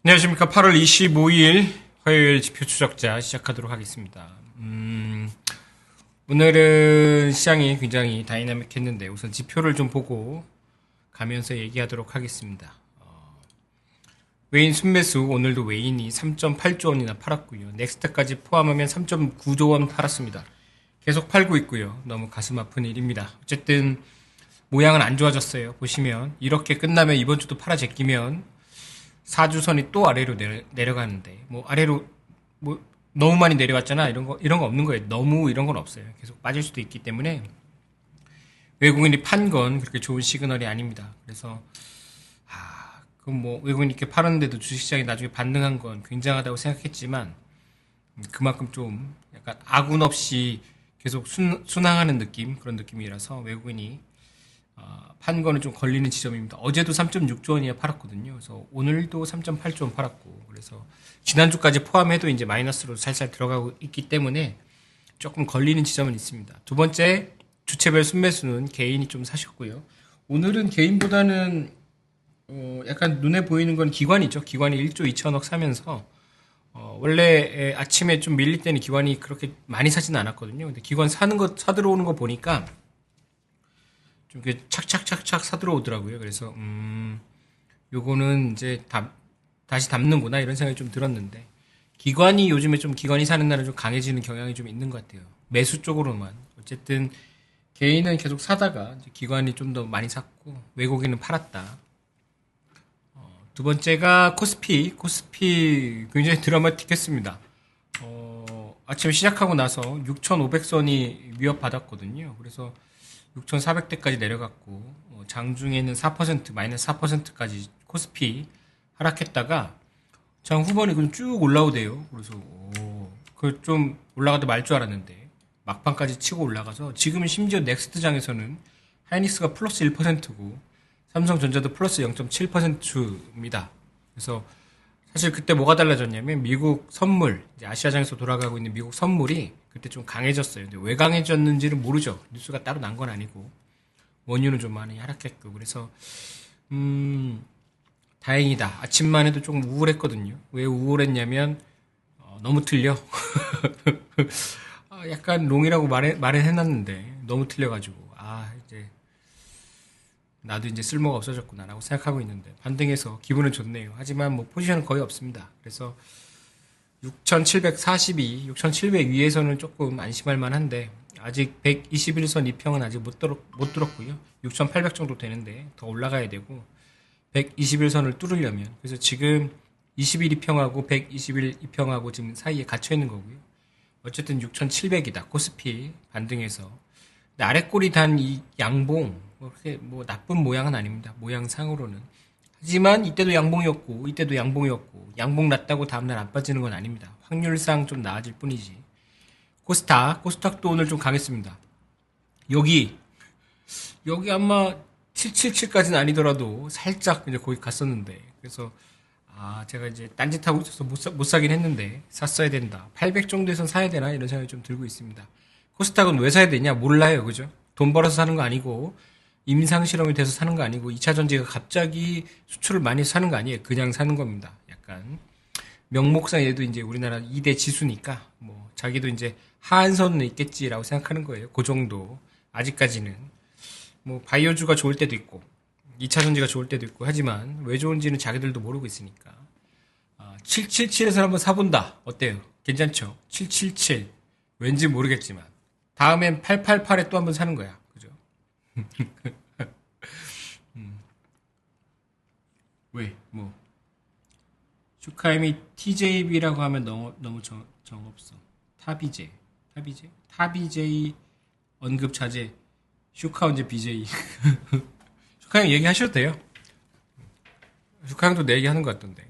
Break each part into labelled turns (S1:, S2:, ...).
S1: 안녕하십니까. 8월 25일 화요일 지표 추적자 시작하도록 하겠습니다. 오늘은 시장이 굉장히 다이나믹했는데 우선 지표를 좀 보고 가면서 얘기하도록 하겠습니다. 외인 순매수 오늘도 외인이 3.8조 원이나 팔았고요. 넥스트까지 포함하면 3.9조 원 팔았습니다. 계속 팔고 있고요. 너무 가슴 아픈 일입니다. 어쨌든 모양은 안 좋아졌어요. 보시면 이렇게 끝나면 이번 주도 팔아 제끼면 4주선이 또 아래로 내려가는데 뭐 아래로 뭐 너무 많이 내려왔잖아. 이런 거 없는 거예요. 너무 이런 건 없어요. 계속 빠질 수도 있기 때문에 외국인이 판 건 그렇게 좋은 시그널이 아닙니다. 그래서 그럼 뭐 외국인이 이렇게 팔았는데도 주식시장이 나중에 반등한 건 굉장하다고 생각했지만 그만큼 좀 약간 아군 없이 계속 순항하는 느낌, 그런 느낌이라서 외국인이 판 거는 좀 걸리는 지점입니다. 어제도 3.6조 원이나 팔았거든요. 그래서 오늘도 3.8조 원 팔았고, 그래서 지난주까지 포함해도 이제 마이너스로 살살 들어가고 있기 때문에 조금 걸리는 지점은 있습니다. 두 번째, 주체별 순매수는 개인이 좀 사셨고요. 오늘은 개인보다는 약간 눈에 보이는 건 기관이죠. 기관이 1조 2천억 사면서 원래 아침에 좀 밀릴 때는 기관이 그렇게 많이 사지는 않았거든요. 근데 기관 사들어오는 거 보니까 좀 이렇게 착착착착 사들어오더라고요. 그래서 요거는 이제 다시 담는구나 이런 생각이 좀 들었는데 기관이 요즘에 좀 기관이 사는 날은 좀 강해지는 경향이 좀 있는 것 같아요. 매수 쪽으로만. 어쨌든 개인은 계속 사다가 이제 기관이 좀 더 많이 샀고 외국인은 팔았다. 두 번째가 코스피 굉장히 드라마틱했습니다. 아침에 시작하고 나서 6,500선이 위협받았거든요. 그래서 6,400대까지 내려갔고 장중에는 4% 마이너스 4%까지 코스피 하락했다가 장 후반에 그냥 쭉 올라오대요. 그래서 그 좀 올라가다 말 줄 알았는데 막판까지 치고 올라가서 지금은 심지어 넥스트장에서는 하이닉스가 플러스 1%고 삼성전자도 플러스 0.7%입니다. 그래서 사실 그때 뭐가 달라졌냐면 미국 선물, 이제 아시아장에서 돌아가고 있는 미국 선물이 그때 좀 강해졌어요. 근데 왜 강해졌는지는 모르죠. 뉴스가 따로 난 건 아니고 원유는 좀 많이 하락했고 그래서 다행이다. 아침만 해도 조금 우울했거든요. 왜 우울했냐면 너무 틀려. 약간 롱이라고 말은 해놨는데 너무 틀려가지고 이제 나도 이제 쓸모가 없어졌구나라고 생각하고 있는데 반등해서 기분은 좋네요. 하지만 뭐 포지션은 거의 없습니다. 그래서 6,742, 6,700 위에서는 조금 안심할 만한데 아직 121선 이평은 아직 못 들었고요. 6,800 정도 되는데 더 올라가야 되고 121선을 뚫으려면 그래서 지금 21 이평하고 121 이평하고 지금 사이에 갇혀 있는 거고요. 어쨌든 6,700이다. 코스피 반등해서. 근데 아랫골이 단 이 양봉 그렇게 뭐 나쁜 모양은 아닙니다. 모양상으로는. 하지만 이때도 양봉이었고 이때도 양봉이었고 양봉 났다고 다음날 안 빠지는 건 아닙니다. 확률상 좀 나아질 뿐이지. 코스닥도 오늘 좀 강했습니다. 여기 아마 777까지는 아니더라도 살짝 이제 거기 갔었는데 그래서 제가 이제 딴짓하고 있어서 못 사긴 했는데 샀어야 된다. 800 정도에선 사야 되나 이런 생각이 좀 들고 있습니다. 코스닥은 왜 사야 되냐 몰라요. 그죠? 돈 벌어서 사는 거 아니고 임상실험이 돼서 사는 거 아니고 2차 전지가 갑자기 수출을 많이 사는 거 아니에요. 그냥 사는 겁니다. 약간 명목상 얘도 이제 우리나라 2대 지수니까 뭐 자기도 이제 하한선은 있겠지라고 생각하는 거예요. 그 정도. 아직까지는 뭐 바이오주가 좋을 때도 있고 2차 전지가 좋을 때도 있고 하지만 왜 좋은지는 자기들도 모르고 있으니까 777에서 한번 사본다. 어때요? 괜찮죠? 777 왠지 모르겠지만 다음엔 888에 또 한번 사는 거야. 그죠? 왜? 뭐 슈카임이 TJB라고 하면 너무 정없어. 타비제이 언급 자제. 슈카 언제 BJ? 슈카형 얘기하셔도 돼요. 슈카형도 내 얘기하는 것 같던데.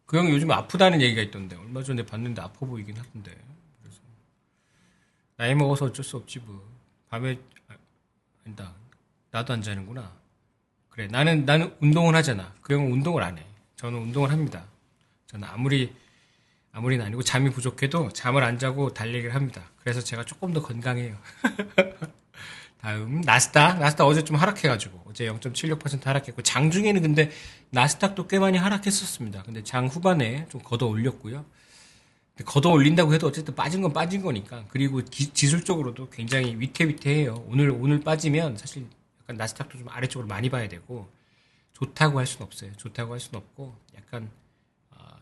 S1: 그 형이 요즘 아프다는 얘기가 있던데 얼마 전에 봤는데 아파 보이긴 하던데. 그래서 나이 먹어서 어쩔 수 없지 뭐. 밤에 아니다. 나도 안 자는구나. 그래 나는 운동을 하잖아. 그 형은 운동을 안 해. 저는 운동을 합니다. 저는 아무리는 아니고 잠이 부족해도 잠을 안 자고 달리기를 합니다. 그래서 제가 조금 더 건강해요. 다음 나스닥 어제 좀 하락해가지고 어제 0.76% 하락했고 장중에는 근데 나스닥도 꽤 많이 하락했었습니다. 근데 장 후반에 좀 걷어 올렸고요. 걷어 올린다고 해도 어쨌든 빠진 건 빠진 거니까. 그리고 지술적으로도 굉장히 위태위태해요. 오늘 빠지면 사실 약간 나스닥도 좀 아래쪽으로 많이 봐야 되고 좋다고 할 수는 없어요. 좋다고 할 수는 없고 약간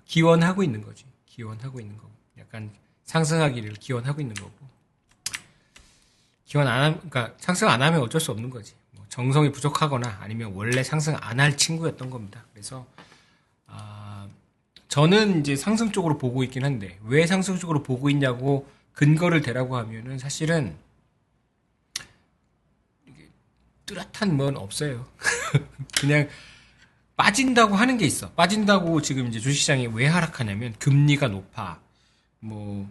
S1: 기원하고 있는 거지. 기원하고 있는 거고. 약간 상승하기를 기원하고 있는 거고. 그러니까 상승 안 하면 어쩔 수 없는 거지. 뭐 정성이 부족하거나 아니면 원래 상승 안 할 친구였던 겁니다. 그래서 저는 이제 상승 쪽으로 보고 있긴 한데 왜 상승 쪽으로 보고 있냐고 근거를 대라고 하면은 사실은 뚜렷한 건 없어요. 그냥 빠진다고 하는 게 있어. 빠진다고 지금 이제 주식시장이 왜 하락하냐면 금리가 높아. 뭐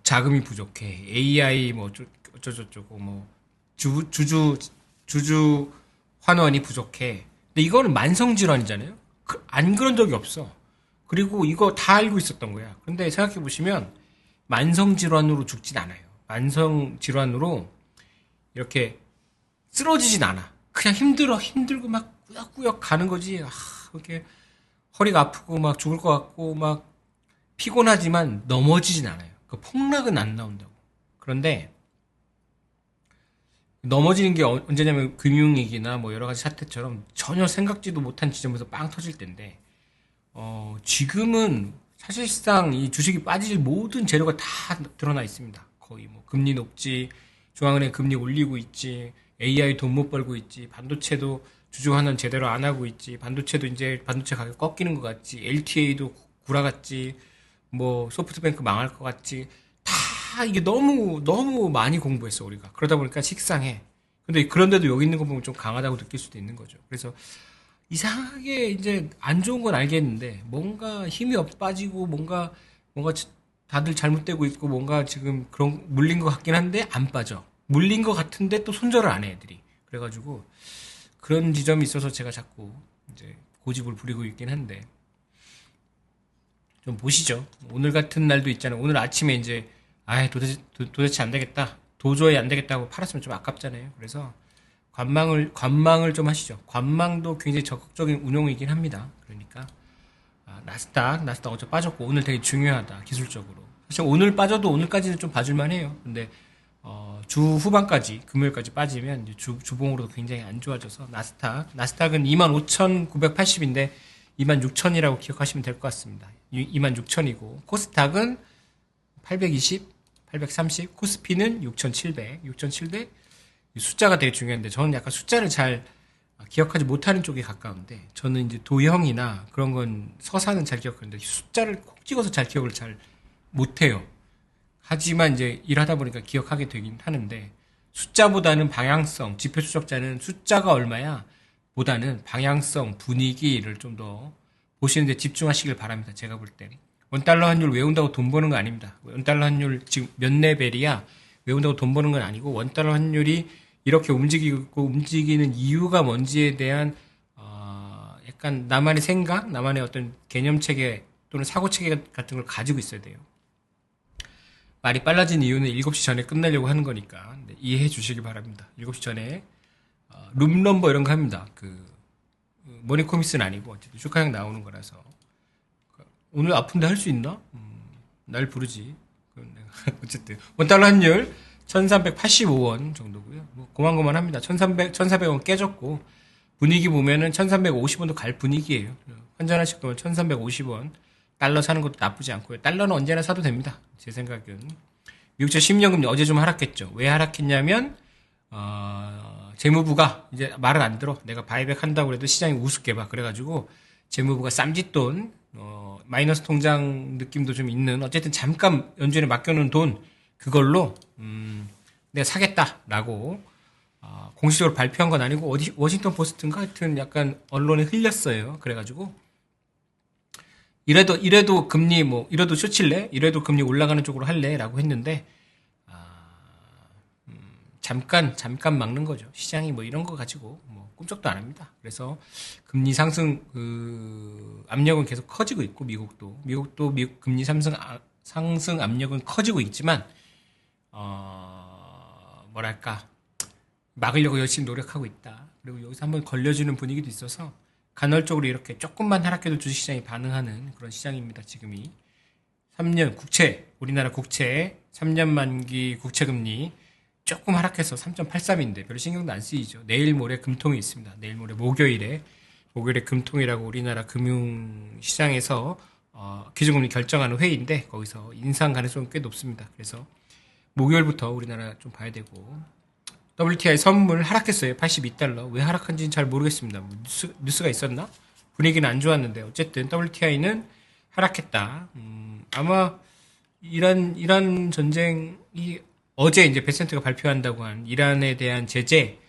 S1: 자금이 부족해. AI 뭐 어쩌고저쩌고 뭐 주주 환원이 부족해. 근데 이거는 만성 질환이잖아요. 안 그런 적이 없어. 그리고 이거 다 알고 있었던 거야. 근데 생각해 보시면 만성 질환으로 죽진 않아요. 만성 질환으로 이렇게 쓰러지진 않아. 그냥 힘들고 막 꾸역꾸역 가는 거지. 이렇게 허리가 아프고 막 죽을 것 같고 막 피곤하지만 넘어지진 않아요. 그 폭락은 안 나온다고. 그런데 넘어지는 게 언제냐면 금융위기나 뭐 여러 가지 사태처럼 전혀 생각지도 못한 지점에서 빵 터질 텐데 지금은 사실상 이 주식이 빠질 모든 재료가 다 드러나 있습니다. 거의 뭐 금리 높지, 중앙은행 금리 올리고 있지, AI 돈 못 벌고 있지, 반도체도 주주환원 제대로 안 하고 있지, 반도체도 이제 반도체 가격 꺾이는 것 같지, LTA도 구라같지, 뭐 소프트뱅크 망할 것 같지, 다 이게 너무 많이 공부했어 우리가. 그러다 보니까 식상해. 근데 그런데도 여기 있는 거 보면 좀 강하다고 느낄 수도 있는 거죠. 그래서 이상하게 이제 안 좋은 건 알겠는데 뭔가 힘이 빠지고 뭔가 다들 잘못되고 있고 뭔가 지금 그런 물린 것 같긴 한데 안 빠져. 물린 것 같은데 또 손절을 안 해 애들이. 그래가지고 그런 지점이 있어서 제가 자꾸 이제 고집을 부리고 있긴 한데 좀 보시죠. 오늘 같은 날도 있잖아요. 오늘 아침에 이제 도대체 안 되겠다. 도저히 안 되겠다고 팔았으면 좀 아깝잖아요. 그래서 관망을 좀 하시죠. 관망도 굉장히 적극적인 운용이긴 합니다. 그러니까 나스닥 어제 빠졌고 오늘 되게 중요하다 기술적으로. 사실 오늘 빠져도 오늘까지는 좀 봐줄만 해요. 근데 주 후반까지 금요일까지 빠지면 이제 주봉으로도 굉장히 안 좋아져서 나스닥은 25,980인데 26,000이라고 기억하시면 될 것 같습니다. 26,000이고 코스닥은 820, 830, 코스피는 6,700 숫자가 되게 중요한데 저는 약간 숫자를 잘 기억하지 못하는 쪽에 가까운데 저는 이제 도형이나 그런 건 서사는 잘 기억하는데 숫자를 콕 찍어서 잘 기억을 잘 못해요. 하지만 이제 일하다 보니까 기억하게 되긴 하는데 숫자보다는 방향성, 지표 추적자는 숫자가 얼마야 보다는 방향성, 분위기를 좀 더 보시는데 집중하시길 바랍니다. 제가 볼 때. 원달러 환율 외운다고 돈 버는 거 아닙니다. 원달러 환율 지금 몇 레벨이야 외운다고 돈 버는 건 아니고 원달러 환율이 이렇게 움직이고 움직이는 이유가 뭔지에 대한 약간 나만의 생각, 나만의 어떤 개념 체계 또는 사고 체계 같은 걸 가지고 있어야 돼요. 말이 빨라진 이유는 7시 전에 끝내려고 하는 거니까 이해해 주시기 바랍니다. 7시 전에 룸넘버 이런 거 합니다. 머니코미스는 아니고 어쨌든 슈카형 나오는 거라서 오늘 아픈데 할 수 있나? 날 부르지. 어쨌든 원달러 환율 1385원 정도고요. 뭐 고만고만합니다. 1400원 깨졌고 분위기 보면은 1350원도 갈 분위기예요. 환전하실 거면 1350원 달러 사는 것도 나쁘지 않고요. 달러는 언제나 사도 됩니다. 제 생각은. 미국채 10년 금리 어제 좀 하락했죠. 왜 하락했냐면 재무부가 이제 말을 안 들어. 내가 바이백 한다고 해도 시장이 우습게 봐. 그래가지고 재무부가 쌈짓돈 마이너스 통장 느낌도 좀 있는 어쨌든 잠깐 연준에 맡겨놓은 돈 그걸로 내가 사겠다라고 공식적으로 발표한 건 아니고 어디 워싱턴 포스트인가 하여튼 약간 언론에 흘렸어요. 그래가지고 이래도 금리 이래도 쇼칠래? 이래도 금리 올라가는 쪽으로 할래?라고 했는데 잠깐 막는 거죠. 시장이 뭐 이런 거 가지고 뭐 꿈쩍도 안 합니다. 그래서 금리 상승 압력은 계속 커지고 있고 미국도 금리 상승 압력은 커지고 있지만 뭐랄까 막으려고 열심히 노력하고 있다. 그리고 여기서 한번 걸려주는 분위기도 있어서 간헐적으로 이렇게 조금만 하락해도 주식시장이 반응하는 그런 시장입니다. 지금이 3년 국채, 우리나라 국채 3년 만기 국채금리 조금 하락해서 3.83인데 별로 신경도 안 쓰이죠. 내일 모레 금통이 있습니다. 내일 모레 목요일에 금통이라고 우리나라 금융시장에서 기준금리 결정하는 회의인데 거기서 인상 가능성은 꽤 높습니다. 그래서 목요일부터 우리나라 좀 봐야 되고 WTI 선물 하락했어요. 82달러. 왜 하락한지는 잘 모르겠습니다. 뭐 뉴스가 있었나? 분위기는 안 좋았는데 어쨌든 WTI는 하락했다. 아마 이란 전쟁이 어제 이제 베센트가 발표한다고 한 이란에 대한 경제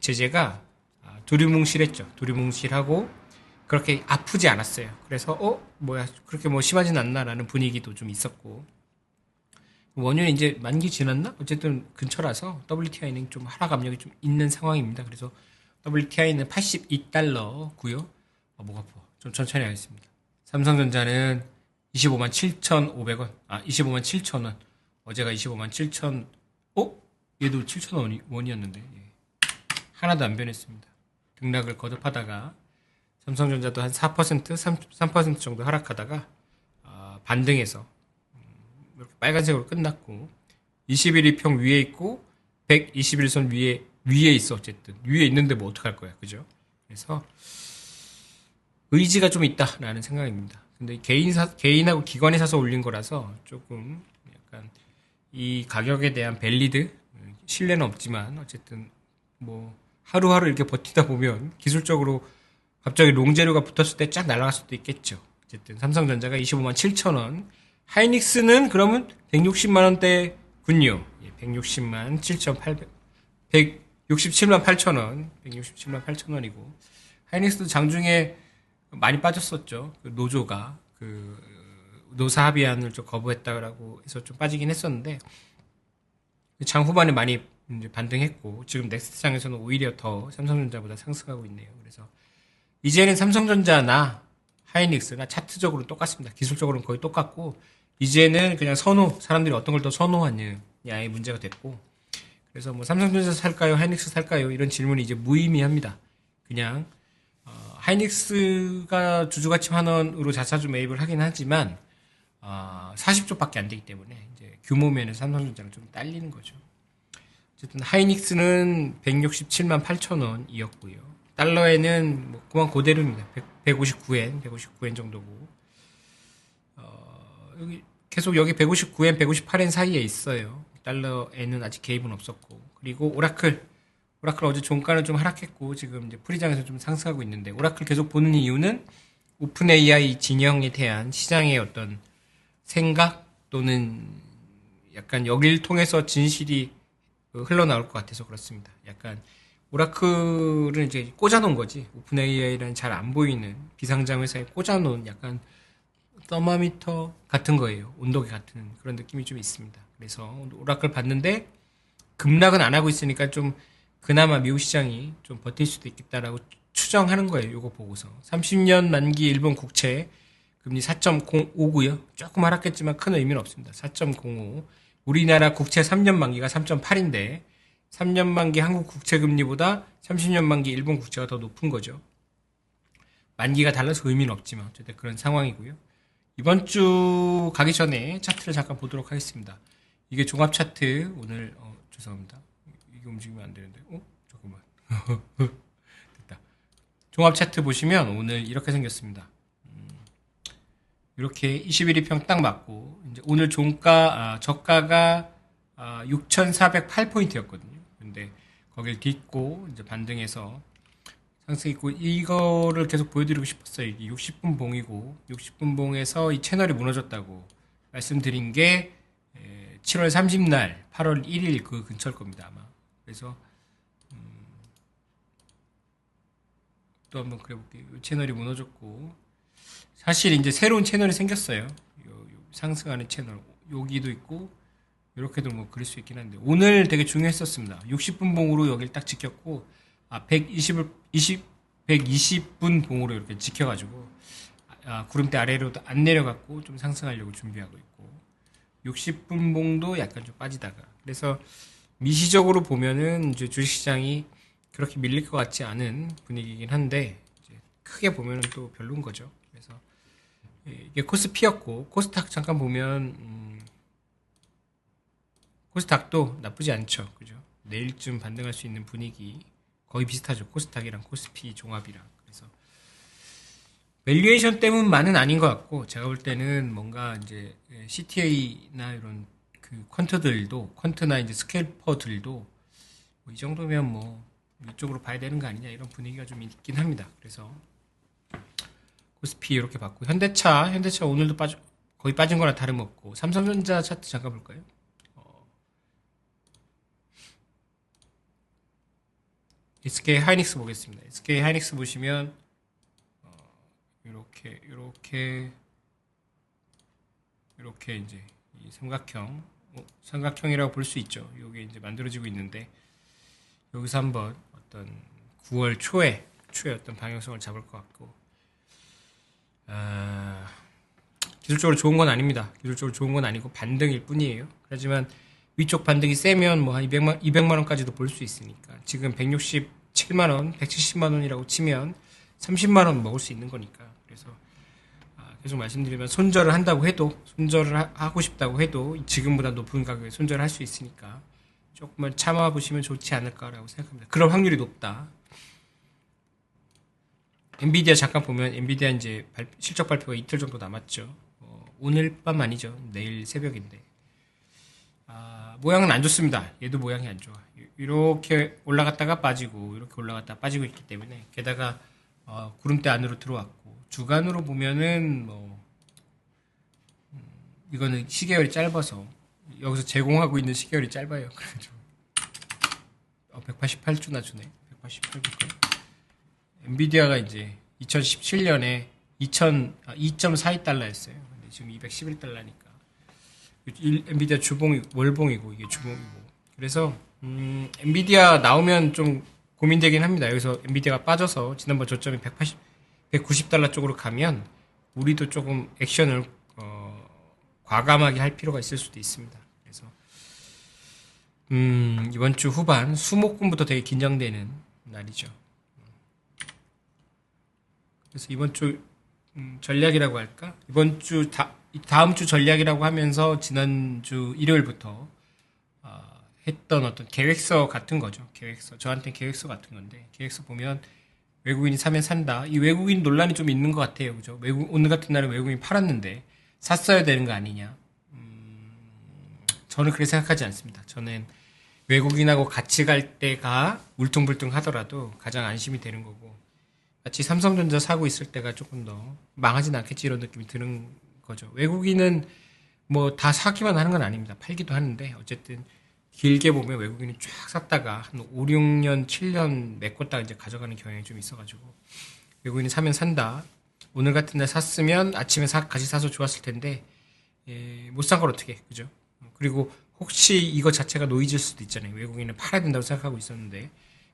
S1: 제재가 두리뭉실했죠. 두리뭉실하고 그렇게 아프지 않았어요. 그래서 그렇게 뭐 심하진 않나라는 분위기도 좀 있었고 원유는 이제 만기 지났나? 어쨌든 근처라서 WTI는 좀 하락 압력이 좀 있는 상황입니다. 그래서 WTI는 82달러고요. 목 아파. 좀 천천히 하겠습니다. 삼성전자는 25만 7,500원. 25만 7,000원. 어제가 25만 7천, 얘도 7,000원이었는데. 예. 하나도 안 변했습니다. 등락을 거듭하다가 삼성전자도 한 4%, 3% 정도 하락하다가 반등해서 이렇게 빨간색으로 끝났고 21일평 위에 있고 121선 위에 있어. 어쨌든 위에 있는데 뭐 어떡할 거야, 그죠? 그래서 의지가 좀 있다라는 생각입니다. 근데 개인하고 기관이 사서 올린 거라서 조금 약간 이 가격에 대한 밸리드 신뢰는 없지만 어쨌든 뭐 하루하루 이렇게 버티다 보면 기술적으로 갑자기 롱재료가 붙었을 때 쫙 날아갈 수도 있겠죠. 어쨌든 삼성전자가 25만 7천원, 하이닉스는 그러면 160만 원대군요. 160만 7,800, 167만 8천원, 167만 8천원이고 하이닉스도 장중에 많이 빠졌었죠. 그 노조가 노사 합의안을 좀 거부했다라고 해서 좀 빠지긴 했었는데 장 후반에 많이 이제 반등했고 지금 넥스트장에서는 오히려 더 삼성전자보다 상승하고 있네요. 그래서 이제는 삼성전자나 하이닉스나 차트적으로 똑같습니다. 기술적으로는 거의 똑같고 이제는 그냥 사람들이 어떤 걸 더 선호하느냐의 문제가 됐고 그래서 뭐 삼성전자 살까요? 하이닉스 살까요? 이런 질문이 이제 무의미합니다. 그냥 하이닉스가 주주가치 환원으로 자사주 매입을 하긴 하지만 40조밖에 안 되기 때문에 이제 규모 면에서 삼성전자는 좀 딸리는 거죠. 어쨌든 하이닉스는 167만 8천 원이었고요. 달러에는 뭐 그만 그대로입니다. 159엔 정도고 여기 159엔, 158엔 사이에 있어요. 달러에는 아직 개입은 없었고 그리고 오라클 어제 종가는 좀 하락했고 지금 이제 프리장에서 좀 상승하고 있는데 오라클 계속 보는 이유는 오픈 AI 진영에 대한 시장의 어떤 생각 또는 약간 여길 통해서 진실이 흘러나올 것 같아서 그렇습니다. 약간 오라클은 이제 꽂아놓은 거지. 오픈 AI라는 잘 안 보이는 비상장 회사에 꽂아놓은 약간 서마미터 같은 거예요. 온도계 같은 그런 느낌이 좀 있습니다. 그래서 오라클 봤는데 급락은 안 하고 있으니까 좀 그나마 미국 시장이 좀 버틸 수도 있겠다라고 추정하는 거예요. 요거 보고서 30년 만기 일본 국채 금리 4.05고요. 조금 하락했지만 큰 의미는 없습니다. 4.05. 우리나라 국채 3년 만기가 3.8인데 3년 만기 한국 국채 금리보다 30년 만기 일본 국채가 더 높은 거죠. 만기가 달라서 의미는 없지만 어쨌든 그런 상황이고요. 이번 주 가기 전에 차트를 잠깐 보도록 하겠습니다. 이게 종합 차트 오늘 죄송합니다. 이게 움직이면 안 되는데 잠깐만 됐다. 종합 차트 보시면 오늘 이렇게 생겼습니다. 이렇게 21일평 딱 맞고 이제 오늘 저가가 6,408포인트였거든요. 근데 거길 딛고 이제 반등해서 상승했고 이거를 계속 보여드리고 싶었어요. 이게 60분 봉이고 60분 봉에서 이 채널이 무너졌다고 말씀드린 게 7월 30날 8월 1일 그 근처일 겁니다 아마. 그래서 또 한번 그래볼게요. 이 채널이 무너졌고 사실 이제 새로운 채널이 생겼어요. 상승하는 채널 여기도 있고 이렇게도 뭐 그릴 수 있긴 한데 오늘 되게 중요했었습니다. 60분 봉으로 여기를 딱 지켰고 120분 봉으로 이렇게 지켜가지고 구름대 아래로 안 내려갔고 좀 상승하려고 준비하고 있고 60분 봉도 약간 좀 빠지다가 그래서 미시적으로 보면은 이제 주식시장이 그렇게 밀릴 것 같지 않은 분위기이긴 한데 이제 크게 보면은 또 별론 거죠. 그래서 이게 코스피였고 코스닥 잠깐 보면 코스닥도 나쁘지 않죠. 그죠? 내일쯤 반등할 수 있는 분위기 거의 비슷하죠. 코스닥이랑 코스피 종합이랑. 그래서 밸류에이션 때문만은 아닌 것 같고 제가 볼 때는 뭔가 이제 CTA나 이런 그 퀀트나 이제 스케일퍼들도 뭐이 정도면 뭐 이쪽으로 봐야 되는 거 아니냐 이런 분위기가 좀 있긴 합니다. 그래서 코스피 이렇게 봤고 현대차 오늘도 거의 빠진 거나 다름없고 삼성전자 차트 잠깐 볼까요? SK 하이닉스 보겠습니다. SK 하이닉스 보시면 이렇게 이제 이 삼각형이라고 볼 수 있죠. 이게 이제 만들어지고 있는데 여기서 한번 어떤 9월 초에 어떤 방향성을 잡을 것 같고 기술적으로 좋은 건 아닙니다. 기술적으로 좋은 건 아니고 반등일 뿐이에요. 하지만 위쪽 반등이 세면 뭐 한 200만 원까지도 볼 수 있으니까 지금 167만 원, 170만 원이라고 치면 30만 원 먹을 수 있는 거니까 그래서 계속 말씀드리면 손절을 한다고 해도 하고 싶다고 해도 지금보다 높은 가격에 손절을 할 수 있으니까 조금만 참아 보시면 좋지 않을까라고 생각합니다. 그럴 확률이 높다. 엔비디아 잠깐 보면 엔비디아 이제 실적 발표가 이틀 정도 남았죠. 오늘 밤 아니죠. 내일 새벽인데 모양은 안 좋습니다. 얘도 모양이 안 좋아. 이렇게 올라갔다가 빠지고 이렇게 올라갔다가 빠지고 있기 때문에 게다가 구름대 안으로 들어왔고 주간으로 보면은 이거는 시계열이 짧아서 여기서 제공하고 있는 시계열이 짧아요. 그래가지고 188주나 주네. 188주. 엔비디아가 이제 2017년에 2.42달러였어요. 근데 지금 211달러니까. 엔비디아 월봉이고 이게 주봉이고. 그래서 엔비디아 나오면 좀 고민되긴 합니다. 여기서 엔비디아가 빠져서 지난번 저점이 190달러 쪽으로 가면 우리도 조금 액션을 과감하게 할 필요가 있을 수도 있습니다. 그래서 이번 주 후반 수목금부터 되게 긴장되는 날이죠. 그래서 이번 주 전략이라고 할까? 다음 주 전략이라고 하면서 지난주 일요일부터 했던 어떤 계획서 같은 거죠. 저한테는 계획서 같은 건데 계획서 보면 외국인이 사면 산다. 이 외국인 논란이 좀 있는 것 같아요. 그죠? 오늘 같은 날에 외국인이 팔았는데 샀어야 되는 거 아니냐. 저는 그렇게 생각하지 않습니다. 저는 외국인하고 같이 갈 때가 울퉁불퉁 하더라도 가장 안심이 되는 거고 마치 삼성전자 사고 있을 때가 조금 더 망하진 않겠지 이런 느낌이 드는 거죠. 외국인은 뭐 다 사기만 하는 건 아닙니다. 팔기도 하는데 어쨌든 길게 보면 외국인이 쫙 샀다가 한 5, 6년, 7년 메꿨다가 이제 가져가는 경향이 좀 있어가지고 외국인이 사면 산다. 오늘 같은 날 샀으면 아침에 같이 사서 좋았을 텐데 못 산 걸 어떻게 그죠? 그리고 혹시 이거 자체가 노이즈일 수도 있잖아요. 외국인은 팔아야 된다고 생각하고 있었는데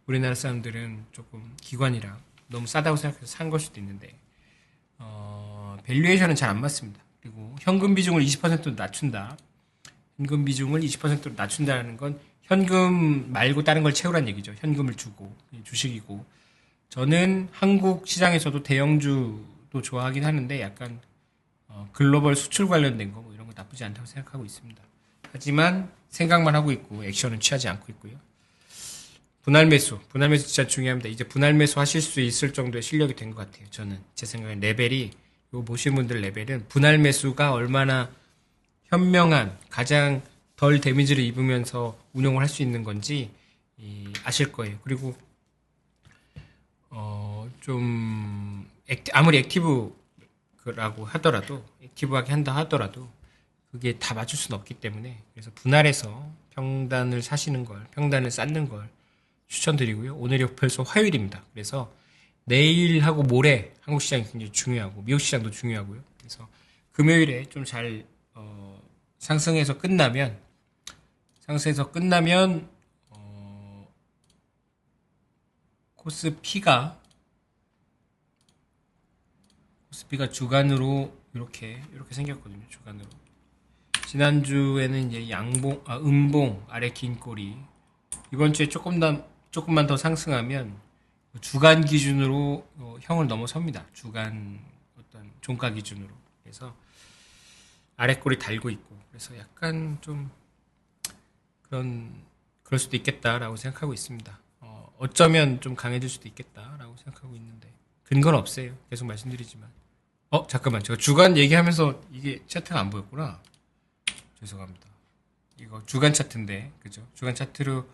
S1: 우리나라 사람들은 조금 기관이랑 너무 싸다고 생각해서 산 걸 수도 있는데 밸류에이션은 잘 안 맞습니다. 그리고 현금 비중을 20%로 낮춘다. 현금 비중을 20%로 낮춘다는 건 현금 말고 다른 걸 채우란 얘기죠. 현금을 주고 주식이고 저는 한국 시장에서도 대형주도 좋아하긴 하는데 약간 글로벌 수출 관련된 거 뭐 이런 거 나쁘지 않다고 생각하고 있습니다. 하지만 생각만 하고 있고 액션은 취하지 않고 있고요. 분할 매수 진짜 중요합니다. 이제 분할 매수 하실 수 있을 정도의 실력이 된 것 같아요. 저는 제 생각엔 레벨이 요 보시는 분들 레벨은 분할 매수가 얼마나 현명한 가장 덜 데미지를 입으면서 운용을 할 수 있는 건지 아실 거예요. 그리고 좀 아무리 액티브라고 하더라도 액티브하게 한다 하더라도 그게 다 맞출 수는 없기 때문에 그래서 분할해서 평단을 쌓는 걸 추천드리고요. 오늘이 벌써 화요일입니다. 그래서 내일하고 모레 한국 시장이 굉장히 중요하고 미국 시장도 중요하고요. 그래서 금요일에 좀 잘 상승해서 끝나면 코스피가 주간으로 이렇게 생겼거든요. 주간으로. 지난주에는 이제 음봉 아래 긴 꼬리 이번 주에 조금만 더 상승하면 주간 기준으로 형을 넘어섭니다. 주간 어떤 종가 기준으로. 그래서 아랫골이 달고 있고, 그래서 약간 좀 그럴 수도 있겠다라고 생각하고 있습니다. 어쩌면 좀 강해질 수도 있겠다라고 생각하고 있는데, 근거는 없어요. 계속 말씀드리지만. 잠깐만. 제가 주간 얘기하면서 이게 차트가 안 보였구나. 죄송합니다. 이거 주간 차트인데, 그죠? 주간 차트로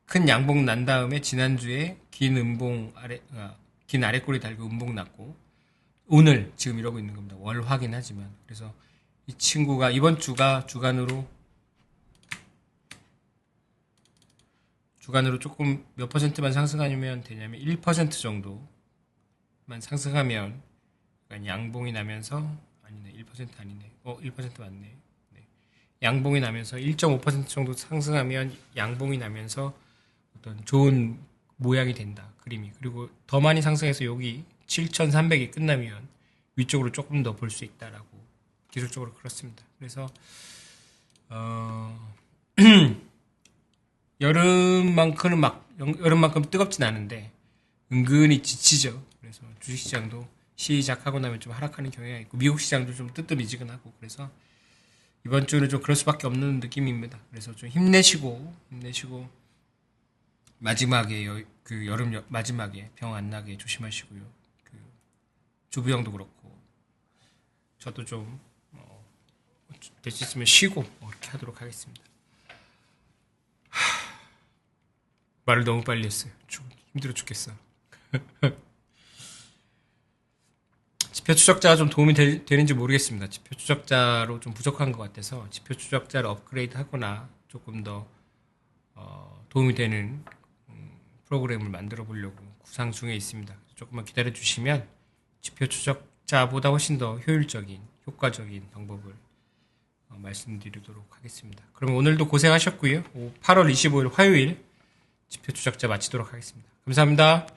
S1: 큰 양봉 난 다음에 지난주에 긴 아랫골이 달고 음봉 났고, 오늘 지금 이러고 있는 겁니다. 월 확인하지만. 그래서 이 친구가 이번 주가 주간으로 조금 몇 퍼센트만 상승하면 되냐면 1% 정도만 상승하면 약간 양봉이 나면서 아니네 1% 아니네 1% 맞네 네. 양봉이 나면서 1.5% 정도 상승하면 양봉이 나면서 어떤 좋은 모양이 된다 그림이 그리고 더 많이 상승해서 여기 7,300이 끝나면 위쪽으로 조금 더 볼 수 있다라고 기술적으로 그렇습니다. 그래서 여름만큼 뜨겁진 않은데 은근히 지치죠. 그래서 주식시장도 시작하고 나면 좀 하락하는 경향이 있고 미국 시장도 좀 뜨뜻미지근하고 그래서 이번 주는 좀 그럴 수밖에 없는 느낌입니다. 그래서 좀 힘내시고 마지막에 그 여름 마지막에 병 안 나게 조심하시고요. 그 주부형도 그렇고 저도 좀 될 수 있으면 쉬고 이렇게 하도록 하겠습니다. 말을 너무 빨리 했어요. 힘들어 죽겠어. 지표 추적자가 좀 도움이 되는지 모르겠습니다. 지표 추적자로 좀 부족한 것 같아서 지표 추적자를 업그레이드 하거나 조금 더 도움이 되는 프로그램을 만들어 보려고 구상 중에 있습니다. 조금만 기다려 주시면 지표 추적자보다 훨씬 더 효율적인, 효과적인 방법을 말씀드리도록 하겠습니다. 그럼 오늘도 고생하셨고요. 8월 25일 화요일 지표 추적자 마치도록 하겠습니다. 감사합니다.